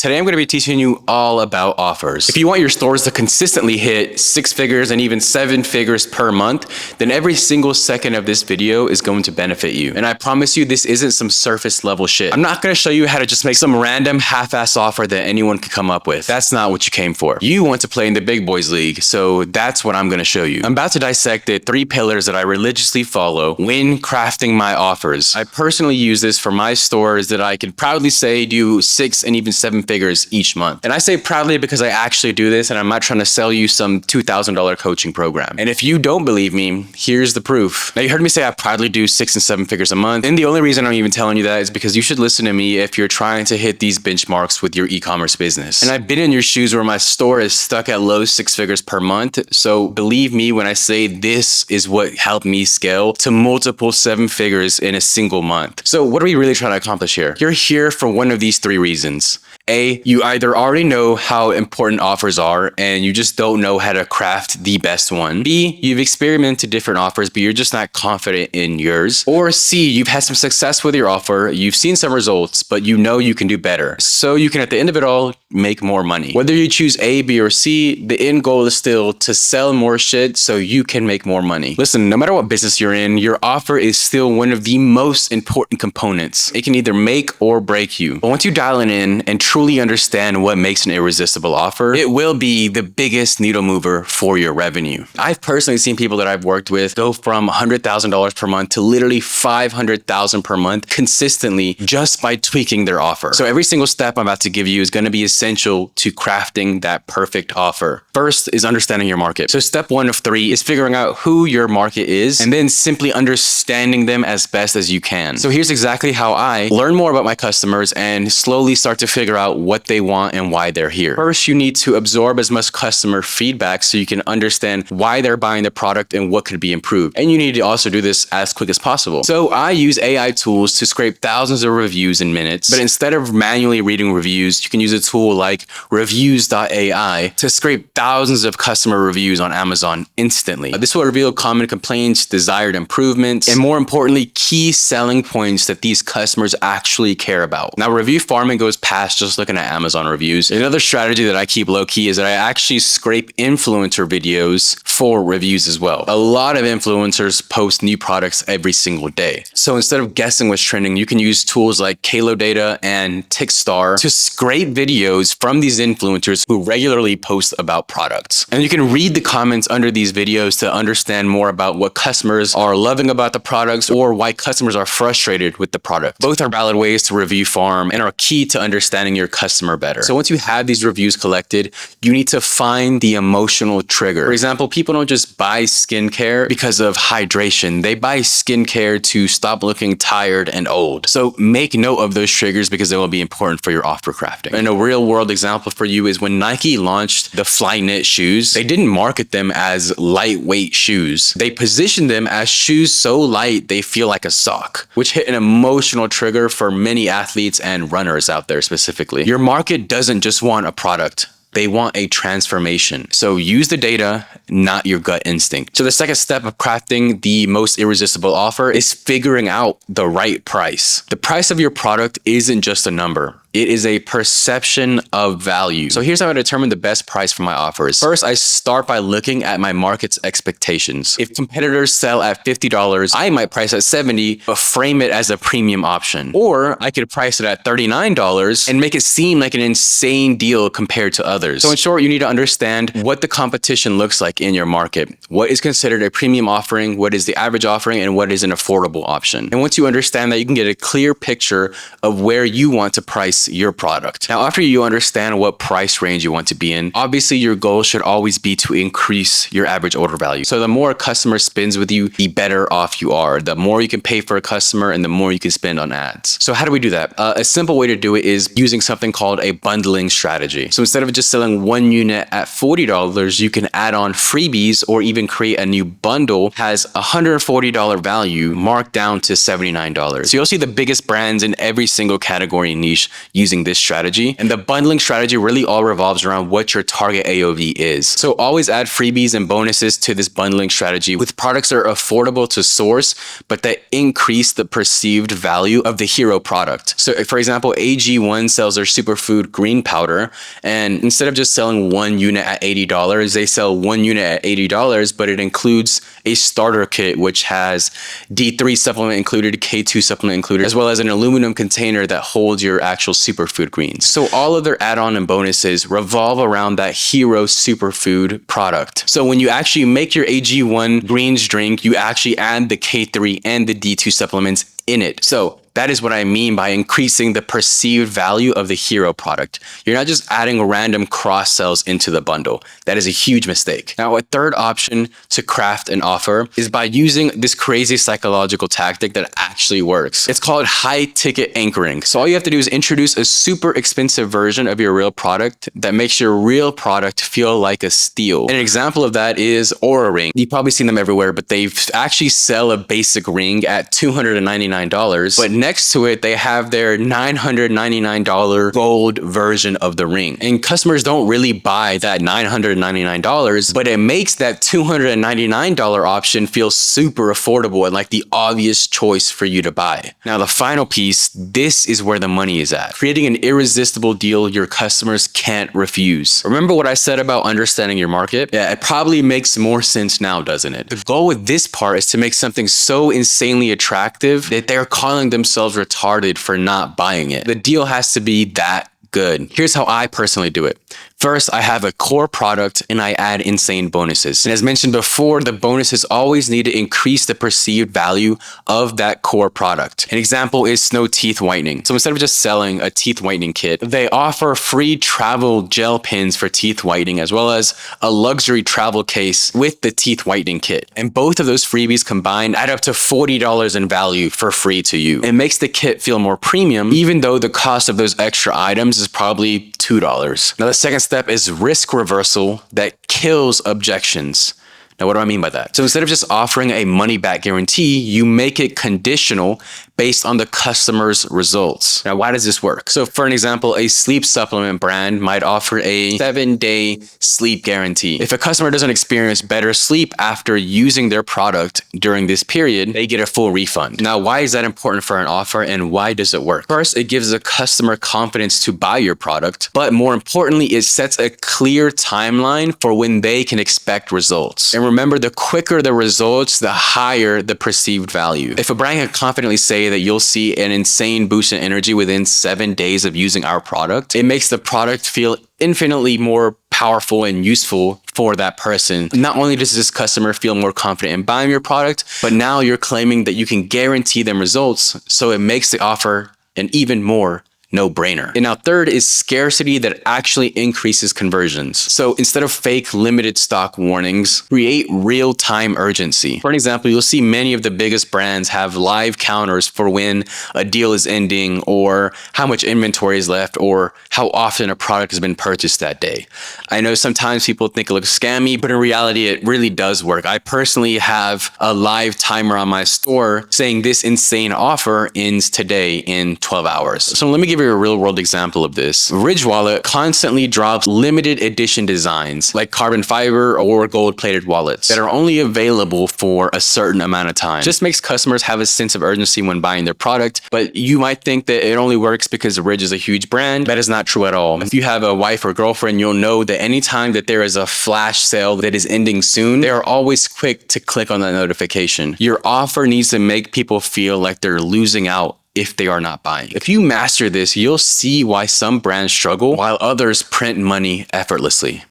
Today I'm going to be teaching you all about offers. If you want your stores to consistently hit 6 figures and even 7 figures per month, then every single second of this video is going to benefit you. And I promise you, this isn't some surface level shit. I'm not going to show you how to just make some random half-ass offer that anyone could come up with. That's not what you came for. You want to play in the big boys league, so that's what I'm going to show you. I'm about to dissect the 3 pillars that I religiously follow when crafting my offers. I personally use this for my stores that I can proudly say do 6 and even 7 figures each month. And I say proudly because I actually do this, and I'm not trying to sell you some $2,000 coaching program. And if you don't believe me, here's the proof. Now, you heard me say I proudly do 6 and 7 figures a month. And the only reason I'm even telling you that is because you should listen to me if you're trying to hit these benchmarks with your e-commerce business. And I've been in your shoes where my store is stuck at low 6 figures per month. So believe me when I say this is what helped me scale to multiple 7 figures in a single month. So what are we really trying to accomplish here? You're here for one of these 3 reasons. A, you either already know how important offers are and you just don't know how to craft the best one. B, you've experimented different offers, but you're just not confident in yours. Or C, you've had some success with your offer, you've seen some results, but you know you can do better. So you can, at the end of it all, make more money. Whether you choose A, B, or C, the end goal is still to sell more shit so you can make more money. Listen, no matter what business you're in, your offer is still one of the most important components. It can either make or break you. But once you dial it in and truly understand what makes an irresistible offer, it will be the biggest needle mover for your revenue. I've personally seen people that I've worked with go from $100,000 per month to literally $500,000 per month consistently just by tweaking their offer. So every single step I'm about to give you is going to be essential to crafting that perfect offer. First is understanding your market. So step 1 of 3 is figuring out who your market is and then simply understanding them as best as you can. So here's exactly how I learn more about my customers and slowly start to figure out what they want and why they're here. First, you need to absorb as much customer feedback so you can understand why they're buying the product and what could be improved. And you need to also do this as quick as possible. So I use AI tools to scrape thousands of reviews in minutes, but instead of manually reading reviews, you can use a tool like reviews.ai to scrape thousands of customer reviews on Amazon instantly. This will reveal common complaints, desired improvements, and more importantly, key selling points that these customers actually care about. Now, review farming goes past just looking at Amazon reviews. Another strategy that I keep low key is that I actually scrape influencer videos for reviews as well. A lot of influencers post new products every single day. So instead of guessing what's trending, you can use tools like Kalo Data and Tickstar to scrape videos from these influencers who regularly post about products. And you can read the comments under these videos to understand more about what customers are loving about the products or why customers are frustrated with the product. Both are valid ways to review farm and are key to understanding your customer better. So once you have these reviews collected, you need to find the emotional trigger. For example, people don't just buy skincare because of hydration. They buy skincare to stop looking tired and old. So make note of those triggers because they will be important for your offer crafting. And a real world example for you is when Nike launched the Flyknit shoes, they didn't market them as lightweight shoes. They positioned them as shoes so light they feel like a sock, which hit an emotional trigger for many athletes and runners out there specifically. Your market doesn't just want a product. They want a transformation. So use the data, not your gut instinct. So the second step of crafting the most irresistible offer is figuring out the right price. The price of your product isn't just a number. It is a perception of value. So here's how I determine the best price for my offers. First, I start by looking at my market's expectations. If competitors sell at $50, I might price at $70, but frame it as a premium option. Or I could price it at $39 and make it seem like an insane deal compared to others. So in short, you need to understand what the competition looks like in your market. What is considered a premium offering, what is the average offering, and what is an affordable option. And once you understand that, you can get a clear picture of where you want to price your product. Now, after you understand what price range you want to be in, obviously your goal should always be to increase your average order value. So the more a customer spends with you, the better off you are. The more you can pay for a customer and the more you can spend on ads. So how do we do that? A simple way to do it is using something called a bundling strategy. So instead of just selling one unit at $40, you can add on freebies or even create a new bundle that has $140 value marked down to $79. So you'll see the biggest brands in every single category and niche using this strategy. And the bundling strategy really all revolves around what your target AOV is. So always add freebies and bonuses to this bundling strategy with products that are affordable to source, but that increase the perceived value of the hero product. So for example, AG1 sells their superfood green powder, and instead of just selling one unit at $80, they sell one unit at $80, but it includes a starter kit, which has D3 supplement included, K2 supplement included, as well as an aluminum container that holds your actual superfood greens. So all of their add-on and bonuses revolve around that hero superfood product. So when you actually make your AG1 greens drink, you actually add the K3 and the D2 supplements in it. So that is what I mean by increasing the perceived value of the hero product. You're not just adding random cross sells into the bundle. That is a huge mistake. Now, a third option to craft an offer is by using this crazy psychological tactic that actually works. It's called high ticket anchoring. So all you have to do is introduce a super expensive version of your real product that makes your real product feel like a steal. And an example of that is Aura Ring. You've probably seen them everywhere, but they actually sell a basic ring at $299, but next to it, they have their $999 gold version of the ring. And customers don't really buy that $999, but it makes that $299 option feel super affordable and like the obvious choice for you to buy. Now, the final piece, this is where the money is at. Creating an irresistible deal your customers can't refuse. Remember what I said about understanding your market? Yeah, it probably makes more sense now, doesn't it? The goal with this part is to make something so insanely attractive that they're calling themselves retarded for not buying it. The deal has to be that good. Here's how I personally do it. First, I have a core product and I add insane bonuses. And as mentioned before, the bonuses always need to increase the perceived value of that core product. An example is Snow Teeth Whitening. So instead of just selling a teeth whitening kit, they offer free travel gel pens for teeth whitening, as well as a luxury travel case with the teeth whitening kit. And both of those freebies combined add up to $40 in value for free to you. It makes the kit feel more premium, even though the cost of those extra items is probably $2. Now, the second step is risk reversal that kills objections. Now, what do I mean by that? So instead of just offering a money back guarantee, you make it conditional based on the customer's results. Now, why does this work? So for an example, a sleep supplement brand might offer a 7-day sleep guarantee. If a customer doesn't experience better sleep after using their product during this period, they get a full refund. Now, why is that important for an offer and why does it work? First, it gives the customer confidence to buy your product, but more importantly, it sets a clear timeline for when they can expect results. And remember, the quicker the results, the higher the perceived value. If a brand can confidently say that you'll see an insane boost in energy within 7 days of using our product, it makes the product feel infinitely more powerful and useful for that person. Not only does this customer feel more confident in buying your product, but now you're claiming that you can guarantee them results, so it makes the offer an even more no-brainer. And now third is scarcity that actually increases conversions. So instead of fake limited stock warnings, create real-time urgency. For an example, you'll see many of the biggest brands have live counters for when a deal is ending, or how much inventory is left, or how often a product has been purchased that day. I know sometimes people think it looks scammy, but in reality, it really does work. I personally have a live timer on my store saying this insane offer ends today in 12 hours. So let me give you a real world example of this. Ridge Wallet constantly drops limited edition designs like carbon fiber or gold plated wallets that are only available for a certain amount of time. Just makes customers have a sense of urgency when buying their product, but you might think that it only works because Ridge is a huge brand. That is not true at all. If you have a wife or girlfriend, you'll know that anytime that there is a flash sale that is ending soon, they are always quick to click on that notification. Your offer needs to make people feel like they're losing out if they are not buying. If you master this, you'll see why some brands struggle while others print money effortlessly.